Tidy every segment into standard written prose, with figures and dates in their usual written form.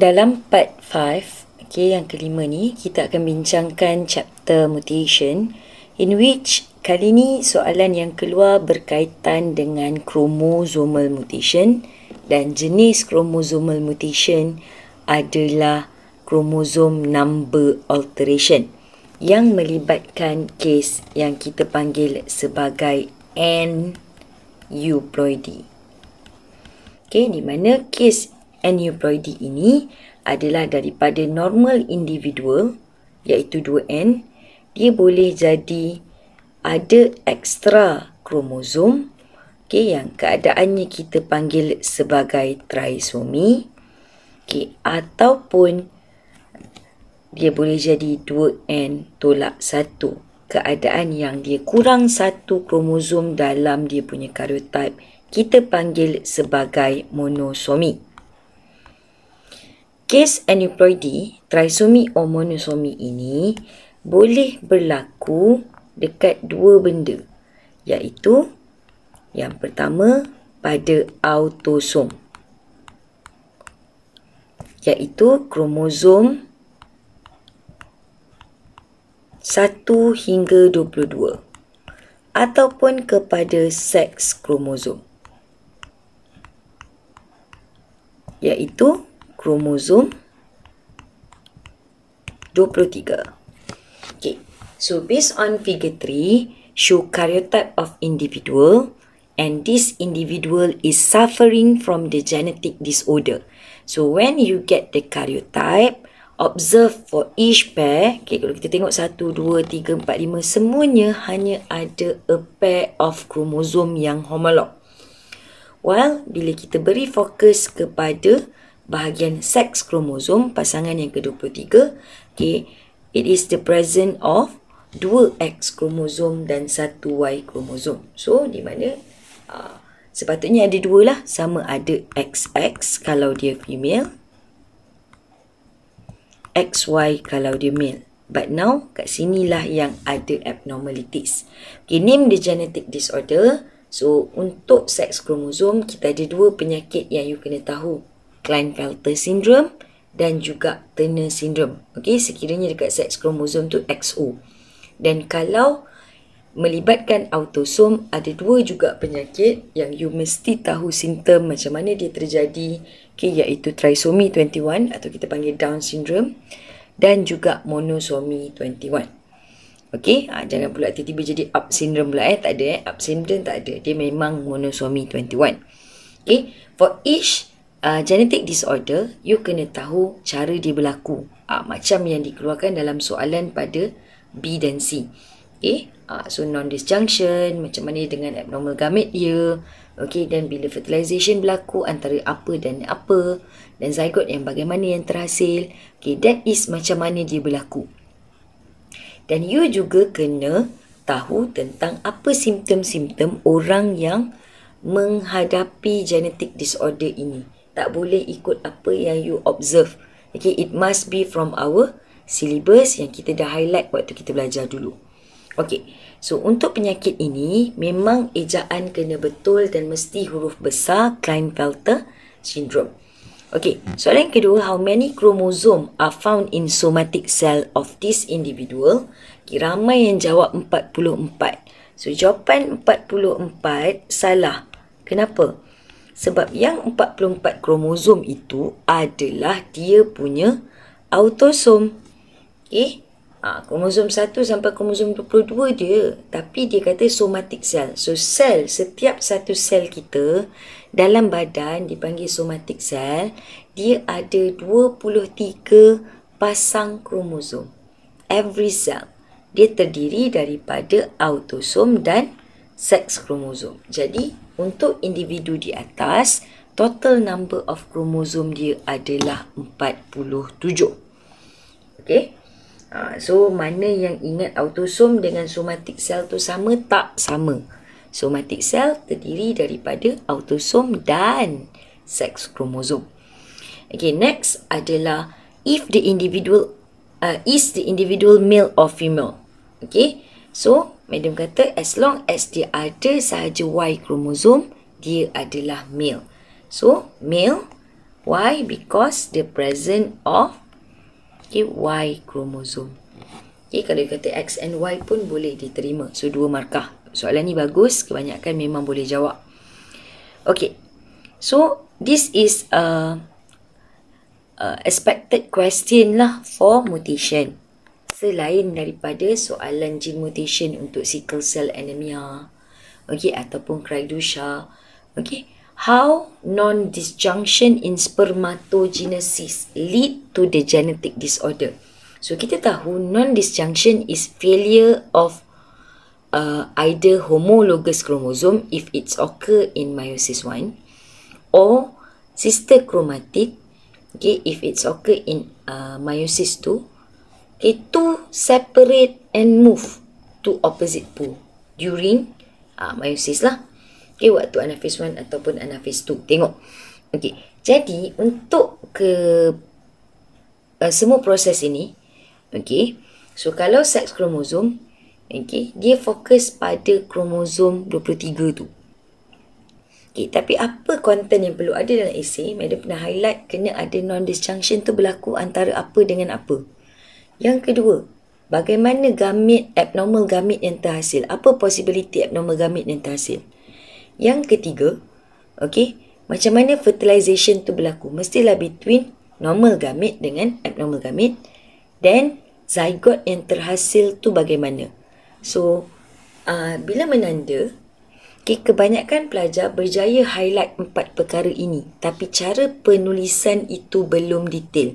Dalam part 5, okay, yang kelima ni, kita akan bincangkan chapter mutation, in which kali ni soalan yang keluar berkaitan dengan chromosomal mutation, dan jenis chromosomal mutation adalah chromosome number alteration yang melibatkan kes yang kita panggil sebagai aneuploidy. Okay, di mana kes aneuploidy ini adalah daripada normal individual, iaitu 2N, dia boleh jadi ada ekstra kromosom, okay, yang keadaannya kita panggil sebagai trisomi, okay, ataupun dia boleh jadi 2N tolak 1, keadaan yang dia kurang satu kromosom dalam dia punya karyotype, kita panggil sebagai monosomi. Kes aneuploidy, trisomi atau monosomi ini boleh berlaku dekat dua benda, iaitu yang pertama pada autosom, iaitu kromosom 1 hingga 22, ataupun kepada seks kromosom, iaitu kromosom 23. Okay, so based on figure 3, show karyotype of individual, and this individual is suffering from the genetic disorder. So when you get the karyotype, observe for each pair, okay, kalau kita tengok 1, 2, 3, 4, 5, semuanya hanya ada a pair of kromosom yang homolog. While bila kita beri fokus kepada bahagian seks kromosom, pasangan yang ke-23, okay, it is the presence of 2 X kromosom dan 1 Y kromosom. So, di mana sepatutnya ada 2 lah, sama ada XX kalau dia female, XY kalau dia male. But now, kat sinilah yang ada abnormalities. Okay, name the genetic disorder. So, untuk seks kromosom, kita ada 2 penyakit yang you kena tahu. Klinefelter syndrome dan juga Turner syndrome. Okey, sekiranya dekat seks kromosom tu XO. Dan kalau melibatkan autosom, ada 2 juga penyakit yang you mesti tahu simptom macam mana dia terjadi, okey, iaitu trisomy 21 atau kita panggil Down syndrome, dan juga monosomy 21. Okey, jangan pula tiba-tiba jadi up syndrome pula, tak ada, up syndrome tak ada, dia memang monosomy 21. Okey, for each genetic disorder, you kena tahu cara dia berlaku, macam yang dikeluarkan dalam soalan pada B dan C. Okay, so non-disjunction, macam mana dengan abnormal gamete dia, okay, dan bila fertilization berlaku antara apa dan apa, dan zygote yang bagaimana yang terhasil, okay, that is macam mana dia berlaku. Dan you juga kena tahu tentang apa simptom-simptom orang yang menghadapi genetic disorder ini. Tak boleh ikut apa yang you observe. Okay, it must be from our syllabus yang kita dah highlight waktu kita belajar dulu. Okay, so untuk penyakit ini, memang ejaan kena betul dan mesti huruf besar, Klinefelter syndrome. Okay, soalan yang kedua, how many chromosome are found in somatic cell of this individual? Okay, ramai yang jawab 44. So, jawapan 44 salah. Kenapa? Sebab yang 44 kromosom itu adalah dia punya autosom. Okay? Kromosom 1 sampai kromosom 22 dia. Tapi dia kata somatic cell. So, sel, setiap satu sel kita dalam badan dipanggil somatic cell. Dia ada 23 pasang kromosom. Every cell. Dia terdiri daripada autosom dan seks kromosom. Jadi, untuk individu di atas, total number of kromosom dia adalah 47. Okay? So, mana yang ingat autosom dengan somatic cell tu sama tak? Sama. Somatic cell terdiri daripada autosom dan seks kromosom. Okay, next adalah if the individual is the individual male or female. Okay? So, madam kata as long as dia ada sahaja Y kromosom, dia adalah male. So, male Why? Because the presence of Y chromosome. Kalau kata X and Y pun boleh diterima. So, 2 markah. Soalan ni bagus. Kebanyakan memang boleh jawab. So, this is a expected question lah for mutation. Selain daripada soalan gene mutation untuk sickle cell anemia, ataupun Cry-du-Chat. How non-disjunction in spermatogenesis lead to the genetic disorder. So, kita tahu non-disjunction is failure of either homologous chromosome if it's occur in meiosis 1 or sister chromatid if it's occur in meiosis 2 to separate and move to opposite pole during meiosis lah. Waktu anaphase 1 ataupun anaphase 2. Tengok. Jadi untuk semua proses ini, so kalau sex kromosom, dia fokus pada kromosom 23 tu. Tapi apa konten yang perlu ada dalam esei? Madam pernah highlight kena ada non-disjunction tu berlaku antara apa dengan apa. Yang kedua, bagaimana abnormal gamete yang terhasil? Apa possibility abnormal gamete yang terhasil? Yang ketiga, macam mana fertilization tu berlaku? Mestilah between normal gamete dengan abnormal gamete. Dan zygote yang terhasil tu bagaimana? So, bila menanda, kebanyakan pelajar berjaya highlight 4 perkara ini. Tapi cara penulisan itu belum detail.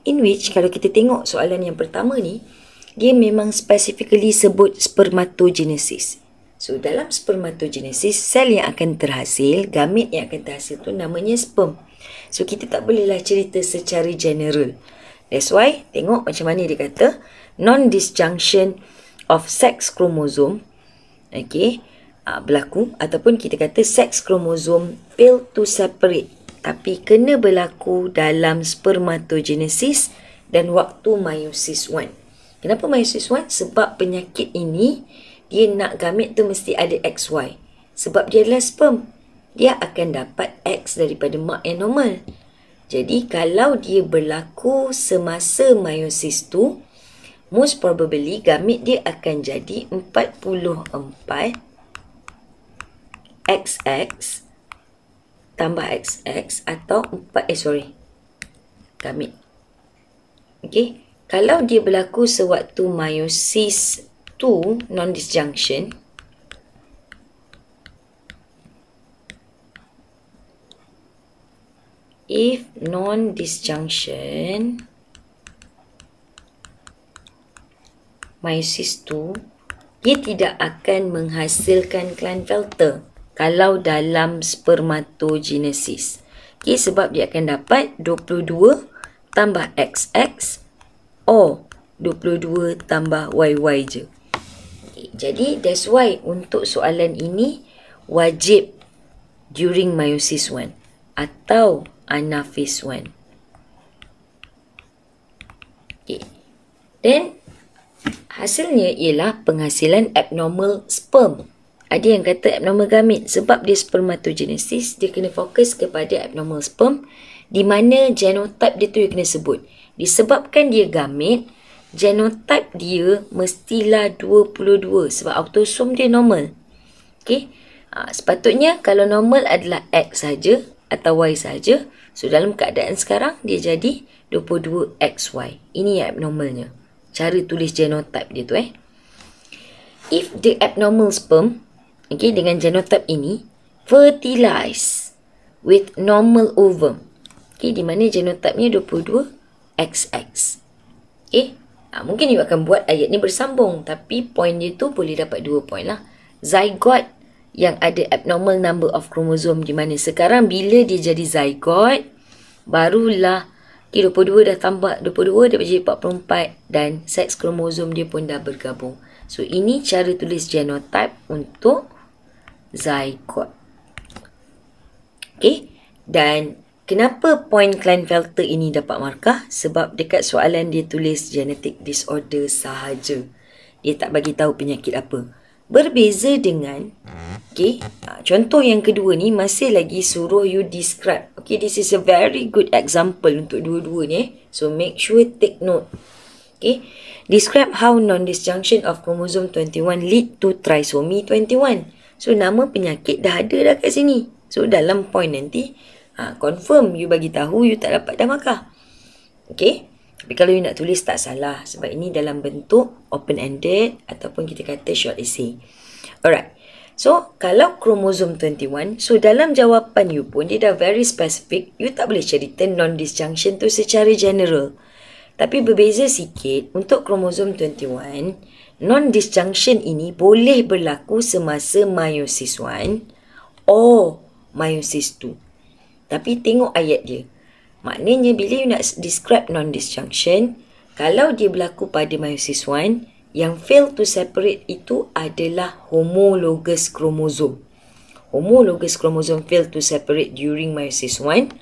In which, kalau kita tengok soalan yang pertama ni, dia memang specifically sebut spermatogenesis. So, dalam spermatogenesis, sel yang akan terhasil, gamete yang akan terhasil tu namanya sperm. So, kita tak bolehlah cerita secara general. That's why, tengok macam mana dia kata, non-disjunction of sex chromosome, berlaku, ataupun kita kata sex chromosome fail to separate. Tapi kena berlaku dalam spermatogenesis dan waktu meiosis 1. Kenapa meiosis 1? Sebab penyakit ini, dia nak gamete tu mesti ada XY. Sebab dia adalah sperm. Dia akan dapat X daripada mak yang normal. Jadi, kalau dia berlaku semasa meiosis tu, most probably gamete dia akan jadi 44 XX tambah XX atau 4, gamete. Kalau dia berlaku sewaktu meiosis 2 non-disjunction, if non-disjunction meiosis 2, dia tidak akan menghasilkan Klinefelter kalau dalam spermatogenesis. Sebab dia akan dapat 22 tambah XX or 22 tambah YY je. Jadi, that's why untuk soalan ini wajib during meiosis 1 atau anaphase 1. Then, hasilnya ialah penghasilan abnormal sperm. Ada yang kata abnormal gamete sebab dia spermatogenesis, dia kena fokus kepada abnormal sperm di mana genotype dia tu yang kena sebut. Disebabkan dia gamete, genotype dia mestilah 22 sebab autosom dia normal. Sepatutnya kalau normal adalah X saja atau Y saja. So dalam keadaan sekarang dia jadi 22XY. Ini yang abnormalnya. Cara tulis genotype dia tu If the abnormal sperm dengan genotype ini fertilize with normal ovum. Di mana genotypenya 22XX. Mungkin you akan buat ayat ni bersambung, tapi point dia tu boleh dapat 2 point lah. Zygote yang ada abnormal number of chromosome, di mana sekarang bila dia jadi zygote, barulah 22 dah tambah 22 dia jadi 44 dan sex chromosome dia pun dah bergabung. So ini cara tulis genotype untuk zygote. Dan kenapa point Klinefelter ini dapat markah? Sebab dekat soalan dia tulis genetic disorder sahaja. Dia tak bagi tahu penyakit apa. Berbeza dengan contoh yang kedua ni masih lagi suruh you describe. This is a very good example untuk dua-dua ni. So make sure take note. Describe how non-disjunction of chromosome 21 lead to trisomy 21. So nama penyakit dah ada dah kat sini. So dalam point nanti confirm you bagi tahu you tak dapat dah markah. Tapi kalau you nak tulis tak salah sebab ini dalam bentuk open-ended ataupun kita kata short essay. Alright. So kalau chromosome 21, so dalam jawapan you pun dia dah very specific. You tak boleh cerita non-disjunction tu secara general. Tapi berbeza sikit untuk chromosome 21, non-disjunction ini boleh berlaku semasa meiosis 1 or meiosis 2. Tapi tengok ayat dia. Maknanya bila you nak describe non-disjunction, kalau dia berlaku pada meiosis 1, yang fail to separate itu adalah homologous chromosome. Homologous chromosome fail to separate during meiosis 1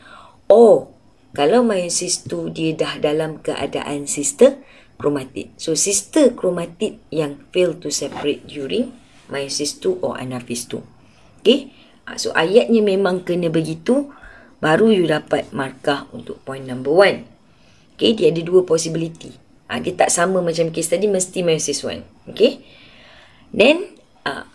or kalau meiosis 2 dia dah dalam keadaan sister chromatid. So sister chromatid yang fail to separate during meiosis 2 or anaphase 2. So ayatnya memang kena begitu baru you dapat markah untuk point number 1. Dia ada dua possibility. Dia tak sama macam case tadi mesti meiosis 1. Then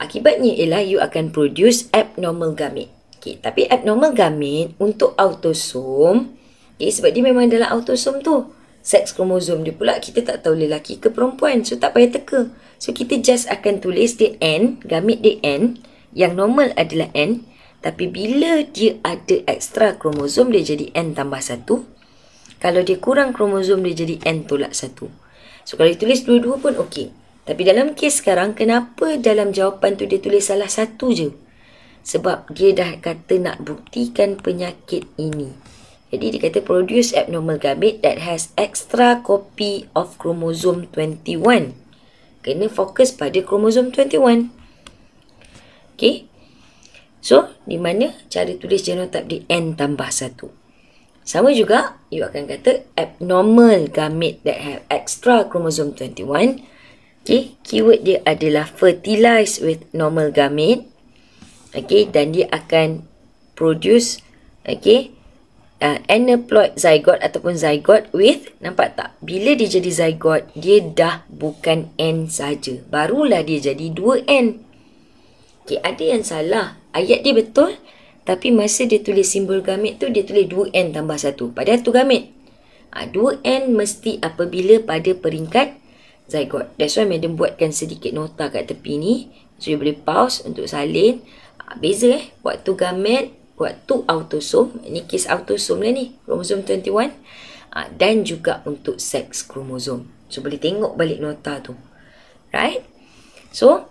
akibatnya ialah you akan produce abnormal gamete. Tapi abnormal gamete untuk autosom, sebab dia memang dalam autosom tu. Sex kromosom dia pula kita tak tahu lelaki ke perempuan. So tak payah teka. So kita just akan tulis dia N, gamete dia N. Yang normal adalah N. Tapi bila dia ada extra kromosom dia jadi N tambah 1. Kalau dia kurang kromosom dia jadi N tolak 1. So kalau dia tulis dua-dua pun okey. Tapi dalam kes sekarang kenapa dalam jawapan tu dia tulis salah satu je? Sebab dia dah kata nak buktikan penyakit ini. Jadi dia kata produce abnormal gamete that has extra copy of chromosome 21. Kena fokus pada chromosome 21. So, di mana cara tulis genotype di N tambah 1. Sama juga, you akan kata abnormal gamete that have extra chromosome 21. Keyword dia adalah fertilize with normal gamete. Dan dia akan produce aneuploid zygote ataupun zygote with, nampak tak? Bila dia jadi zygote, dia dah bukan N saja. Barulah dia jadi 2N. Ada yang salah. Ayat dia betul, tapi masa dia tulis simbol gamete tu, dia tulis 2N tambah 1. Padahal tu gamete. 2N mesti apabila pada peringkat zygote. That's why madam buatkan sedikit nota kat tepi ni. So, you boleh pause untuk salin. Beza waktu gamete, waktu autosom. Ini kes autosom lah ni. Kromosom 21. Dan juga untuk sex kromosom. So, boleh tengok balik nota tu. Right? So,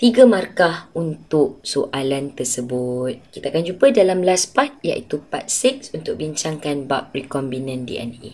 3 markah untuk soalan tersebut. Kita akan jumpa dalam last part iaitu part 6 untuk bincangkan bab rekombinan DNA.